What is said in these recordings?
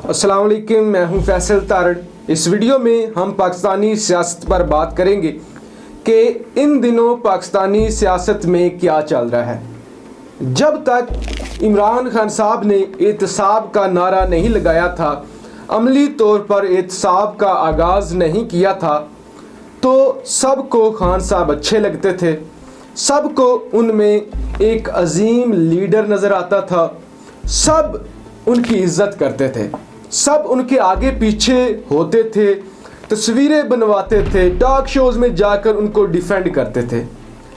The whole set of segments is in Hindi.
अस्सलाम वालेकुम, मैं हूं फैसल तारड़। इस वीडियो में हम पाकिस्तानी सियासत पर बात करेंगे कि इन दिनों पाकिस्तानी सियासत में क्या चल रहा है। जब तक इमरान खान साहब ने एहतसाब का नारा नहीं लगाया था, अमली तौर पर एहतसाब का आगाज़ नहीं किया था, तो सबको खान साहब अच्छे लगते थे। सबको उनमें एक अजीम लीडर नज़र आता था। सब उनकी इज्जत करते थे, सब उनके आगे पीछे होते थे, तस्वीरें बनवाते थे, टॉक शोज़ में जाकर उनको डिफेंड करते थे।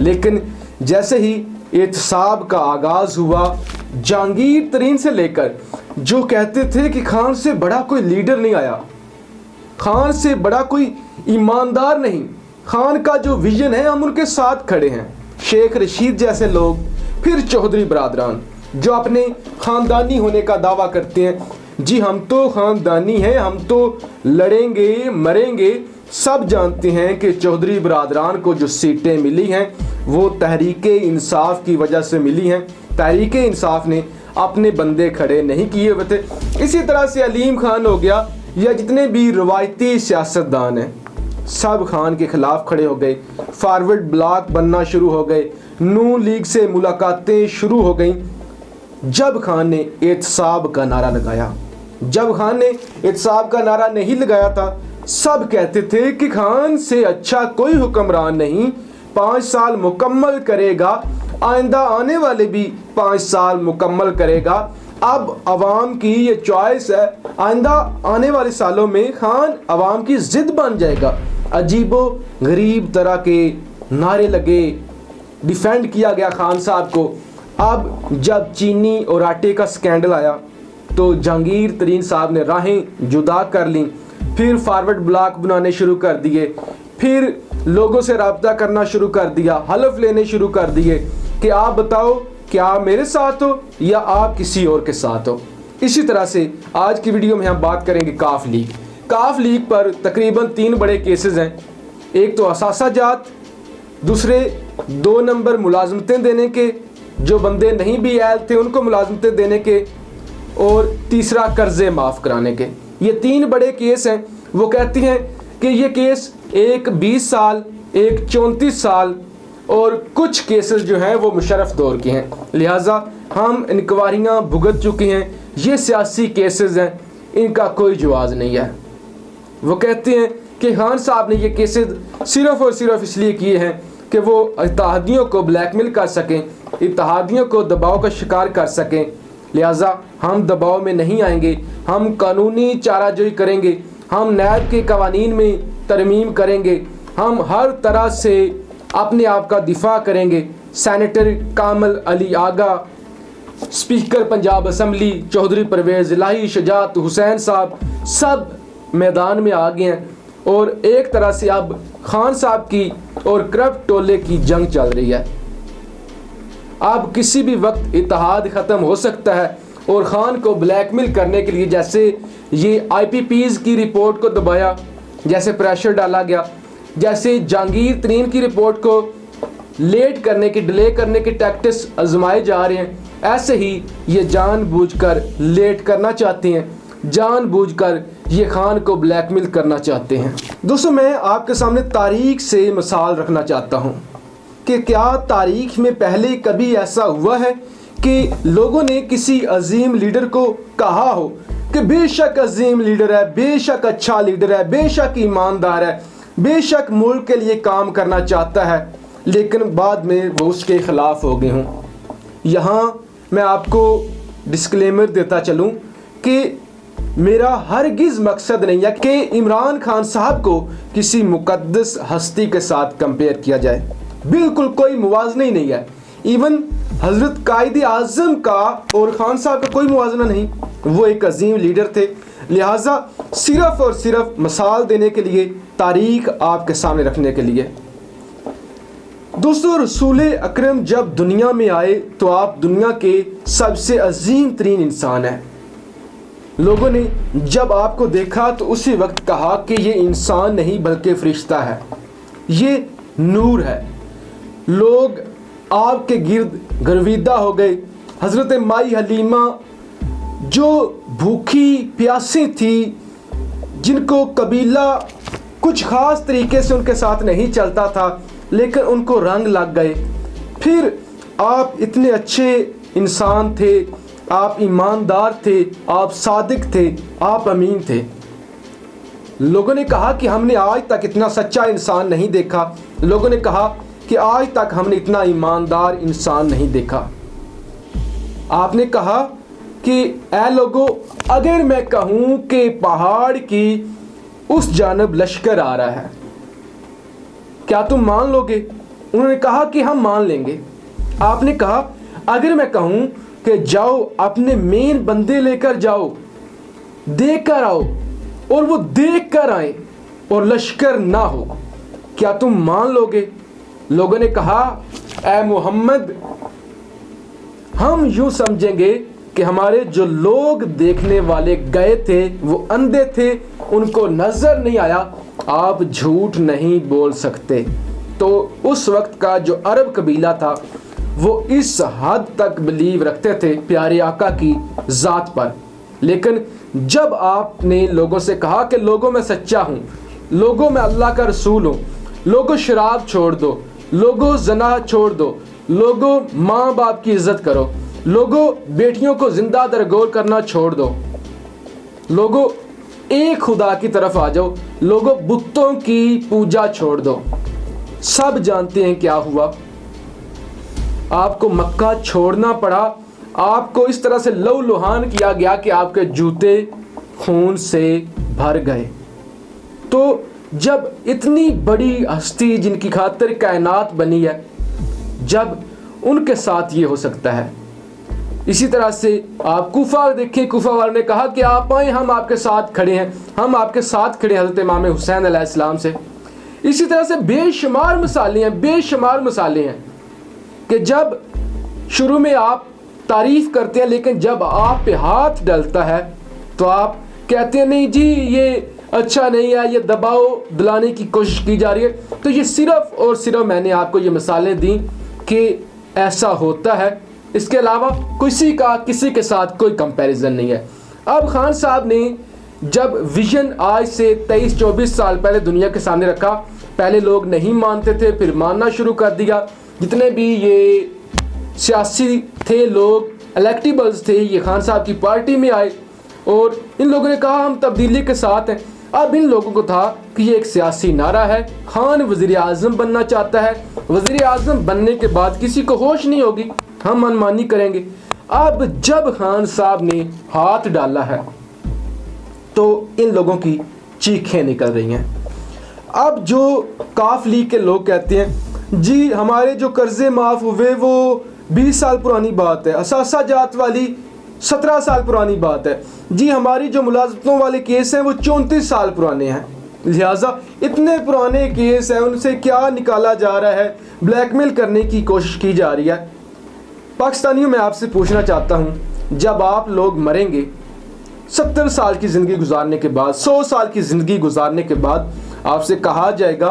लेकिन जैसे ही एहतसाब का आगाज़ हुआ, जहांगीर तरीन से लेकर जो कहते थे कि खान से बड़ा कोई लीडर नहीं आया, खान से बड़ा कोई ईमानदार नहीं, खान का जो विजन है हम उनके साथ खड़े हैं, शेख रशीद जैसे लोग, फिर चौधरी बरादरान जो अपने ख़ानदानी होने का दावा करते हैं, जी हम तो ख़ानदानी हैं, हम तो लड़ेंगे मरेंगे। सब जानते हैं कि चौधरी बरादरान को जो सीटें मिली हैं वो तहरीके इंसाफ की वजह से मिली हैं। तहरीके इंसाफ ने अपने बंदे खड़े नहीं किए हुए थे। इसी तरह से अलीम खान हो गया या जितने भी रवायती सियासतदान हैं, सब खान के ख़िलाफ़ खड़े हो गए। फॉरवर्ड ब्लॉक बनना शुरू हो गए, नून लीग से मुलाकातें शुरू हो गई। जब खान ने एहतसाब का नारा लगाया, जब खान ने एहतसाब का नारा नहीं लगाया था, सब कहते थे कि खान से अच्छा कोई हुक्मरान नहीं, 5 साल मुकम्मल करेगा, आइंदा आने वाले भी 5 साल मुकम्मल करेगा। अब अवाम की ये चॉइस है, आइंदा आने वाले सालों में खान अवाम की ज़िद बन जाएगा। अजीबो गरीब तरह के नारे लगे, डिफेंड किया गया खान साहब को। अब जब चीनी और आटे का स्कैंडल आया तो जहांगीर तरीन साहब ने राहें जुदा कर लीं, फिर फॉरवर्ड ब्लॉक बनाने शुरू कर दिए, फिर लोगों से रब्ता करना शुरू कर दिया, हलफ लेने शुरू कर दिए कि आप बताओ क्या मेरे साथ हो या आप किसी और के साथ हो। इसी तरह से आज की वीडियो में हम बात करेंगे काफ लीग। काफ लीग पर तकरीबन 3 बड़े केसेस हैं। एक तो असासा जात, दूसरे 2 नंबर मुलाजमतें देने के, जो बंदे नहीं भी अहल थे उनको मुलाजमतें देने के, और तीसरा कर्जे माफ़ कराने के। ये 3 बड़े केस हैं। वो कहती हैं कि ये केस एक 20 साल, एक 34 साल और कुछ केसेस जो हैं वो मुशर्रफ दौर के हैं, लिहाजा हम इंक्वायरियाँ भुगत चुके हैं, ये सियासी केसेस हैं, इनका कोई जवाज़ नहीं है। वो कहते हैं कि खान साहब ने ये केसेस सिर्फ़ और सिर्फ इसलिए किए हैं कि वो इत्तेहादियों को ब्लैकमेल कर सकें, इत्तेहादियों को दबाव का शिकार कर सकें। लिहाजा हम दबाव में नहीं आएंगे, हम कानूनी चाराजोई करेंगे, हम नैब के कवानीन में तरमीम करेंगे, हम हर तरह से अपने आप का दिफा करेंगे। Senator कामल Ali Agha, speaker Punjab assembly Chaudhary Parvez इलाही, शजात हुसैन साहब, सब मैदान में आ गए हैं और एक तरह से अब खान साहब की और करप्ट टोले की जंग चल रही है। अब किसी भी वक्त इत्तेहाद ख़त्म हो सकता है और ख़ान को ब्लैकमेल करने के लिए, जैसे ये IPPs की रिपोर्ट को दबाया, जैसे प्रेशर डाला गया, जैसे जहांगीर तरीन की रिपोर्ट को लेट करने की, डिले करने के टैक्टिक्स आजमाए जा रहे हैं, ऐसे ही ये जानबूझकर लेट करना चाहते हैं, जानबूझकर ये खान को ब्लैकमेल करना चाहते हैं। दोस्तों, मैं आपके सामने तारीख से मिसाल रखना चाहता हूँ कि क्या तारीख में पहले कभी ऐसा हुआ है कि लोगों ने किसी अजीम लीडर को कहा हो कि बेशक अजीम लीडर है, बेशक अच्छा लीडर है, बेशक ईमानदार है, बेशक मुल्क के लिए काम करना चाहता है, लेकिन बाद में वो उसके ख़िलाफ़ हो गए हों। यहाँ मैं आपको डिस्क्लेमर देता चलूँ कि मेरा हरगिज़ मकसद नहीं है कि इमरान खान साहब को किसी मुक़द्दस हस्ती के साथ कंपेयर किया जाए, बिल्कुल कोई मुवाजना ही नहीं है। इवन हज़रत कायद आज़म का और खान साहब का कोई मुवाजना नहीं, वो एक अजीम लीडर थे। लिहाजा सिर्फ़ और सिर्फ मिसाल देने के लिए, तारीख आपके सामने रखने के लिए। दोस्तों, रसूल अकरम जब दुनिया में आए तो आप दुनिया के सबसे अजीम तरीन इंसान हैं। लोगों ने जब आपको देखा तो उसी वक्त कहा कि ये इंसान नहीं बल्कि फरिश्ता है, ये नूर है। लोग आपके गिर्द गर्विदा हो गए। हज़रत माई हलीमा जो भूखी प्यासी थी, जिनको कबीला कुछ ख़ास तरीके से उनके साथ नहीं चलता था, लेकिन उनको रंग लग गए। फिर आप इतने अच्छे इंसान थे, आप ईमानदार थे, आप सादिक थे, आप अमीन थे। लोगों ने कहा कि हमने आज तक इतना सच्चा इंसान नहीं देखा। लोगों ने कहा कि आज तक हमने इतना ईमानदार इंसान नहीं देखा। आपने कहा कि ऐ लोगों, अगर मैं कहूँ कि पहाड़ की उस जानब लश्कर आ रहा है, क्या तुम मान लोगे? उन्होंने कहा कि हम मान लेंगे। आपने कहा अगर मैं कहूँ कि जाओ अपने मेन बंदे लेकर जाओ, देख कर आओ, और वो देख कर आए और लश्कर ना हो, क्या तुम मान लोगे? लोगों ने कहा ऐ मोहम्मद, हम यूं समझेंगे कि हमारे जो लोग देखने वाले गए थे वो अंधे थे, उनको नजर नहीं आया, आप झूठ नहीं बोल सकते। तो उस वक्त का जो अरब कबीला था वो इस हद तक बिलीव रखते थे प्यारे आका की ज़ात पर। लेकिन जब आपने लोगों से कहा कि लोगों मैं सच्चा हूँ, लोगों मैं अल्लाह का रसूल हूँ, लोगों शराब छोड़ दो, लोगों जना छोड़ दो, लोगों माँ बाप की इज्जत करो, लोगों बेटियों को जिंदा दरगोर करना छोड़ दो, लोगों एक खुदा की तरफ आ जाओ, लोगों बुतों की पूजा छोड़ दो। सब जानते हैं क्या हुआ। आपको मक्का छोड़ना पड़ा, आपको इस तरह से लहूलुहान किया गया कि आपके जूते खून से भर गए। तो जब इतनी बड़ी हस्ती जिनकी खातिर कायनात बनी है, जब उनके साथ ये हो सकता है। इसी तरह से आप कूफा देखें, कूफा वालों ने कहा कि आप आए, हम आपके साथ खड़े हैं, हम आपके साथ खड़े हैं हज़रत इमाम हुसैन अलैहिस्सलाम से। इसी तरह से बेशुमार मिसालें हैं, बेशुमार मिसालें हैं कि जब शुरू में आप तारीफ़ करते हैं, लेकिन जब आप पे हाथ डलता है तो आप कहते हैं नहीं जी ये अच्छा नहीं है, ये दबाव दिलाने की कोशिश की जा रही है। तो ये सिर्फ़ और सिर्फ मैंने आपको ये मिसालें दी कि ऐसा होता है, इसके अलावा किसी के साथ कोई कंपैरिजन नहीं है। अब खान साहब ने जब विजन आज से 23-24 साल पहले दुनिया के सामने रखा, पहले लोग नहीं मानते थे, फिर मानना शुरू कर दिया। जितने भी ये सियासी थे लोग, इलेक्टेबल्स थे, ये खान साहब की पार्टी में आए और इन लोगों ने कहा हम तब्दीली के साथ हैं। अब इन लोगों को था कि ये एक सियासी नारा है, खान वज़ीर आज़म बनना चाहता है, वज़ीर आज़म बनने के बाद किसी को होश नहीं होगी, हम मनमानी करेंगे। अब जब खान साहब ने हाथ डाला है तो इन लोगों की चीखें निकल रही हैं। अब जो काफ लीग के लोग कहते हैं जी हमारे जो कर्जे माफ़ हुए वो 20 साल पुरानी बात है, असासा जात वाली 17 साल पुरानी बात है जी, हमारी जो मुलाजमतों वाले केस हैं वो 34 साल पुराने हैं, लिहाजा इतने पुराने केस हैं उनसे क्या निकाला जा रहा है, ब्लैकमेल करने की कोशिश की जा रही है। पाकिस्तानियों मैं आपसे पूछना चाहता हूँ, जब आप लोग मरेंगे 70 साल की ज़िंदगी गुजारने के बाद, 100 साल की ज़िंदगी गुजारने के बाद आपसे कहा जाएगा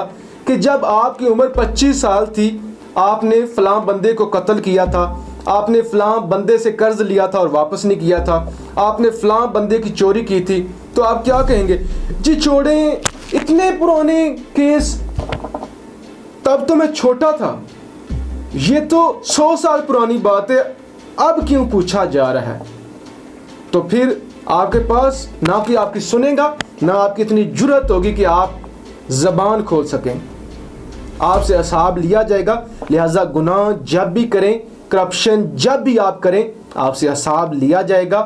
कि जब आपकी उम्र 25 साल थी आपने फ़लाँ बंदे को कत्ल किया था, आपने फ़लाँ बंदे से कर्ज़ लिया था और वापस नहीं किया था, आपने फ़लाँ बंदे की चोरी की थी, तो आप क्या कहेंगे? जी छोड़ें, इतने पुराने केस, तब तो मैं छोटा था, ये तो 100 साल पुरानी बात है, अब क्यों पूछा जा रहा है? तो फिर आपके पास ना कि आपकी सुनेगा, ना आपकी इतनी जुर्रत होगी कि आप ज़बान खोल सकें। आपसे हिसाब लिया जाएगा, लिहाजा गुनाह जब भी करें, करप्शन जब भी आप करें, आपसे हिसाब लिया जाएगा।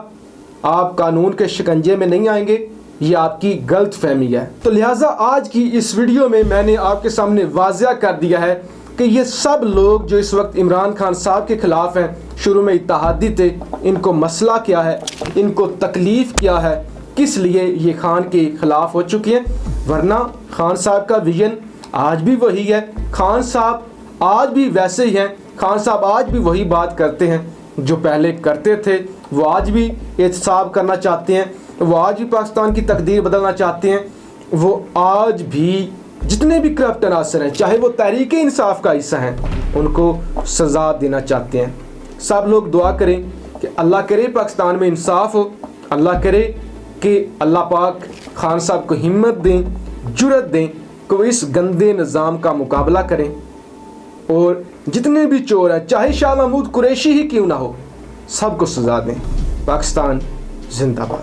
आप कानून के शिकंजे में नहीं आएंगे, ये आपकी गलत फहमी है। तो लिहाजा आज की इस वीडियो में मैंने आपके सामने वाज़िया कर दिया है कि ये सब लोग जो इस वक्त इमरान खान साहब के ख़िलाफ़ हैं, शुरू में इत्तेहादी थे, इनको मसला क्या है, इनको तकलीफ़ क्या है, किस लिए ये खान के ख़िलाफ़ हो चुके हैं। वरना खान साहब का विजन आज भी वही है, खान साहब आज भी वैसे ही हैं, खान साहब आज भी वही बात करते हैं जो पहले करते थे। वो आज भी एहतसाब करना चाहते हैं, वो आज भी पाकिस्तान की तकदीर बदलना चाहते हैं, वो आज भी जितने भी करप्ट अनासर हैं, चाहे वो तहरीक इंसाफ का हिस्सा हैं, उनको सज़ा देना चाहते हैं। सब लोग दुआ करें कि अल्लाह करे पाकिस्तान में इंसाफ हो, अल्लाह करे कि अल्लाह पाक खान साहब को हिम्मत दें, जुर्रत दें कि वो इस गंदे निज़ाम का मुकाबला करें और जितने भी चोर हैं, चाहे शाह महमूद कुरैशी ही क्यों ना हो, सबको सज़ा दें। पाकिस्तान जिंदाबाद।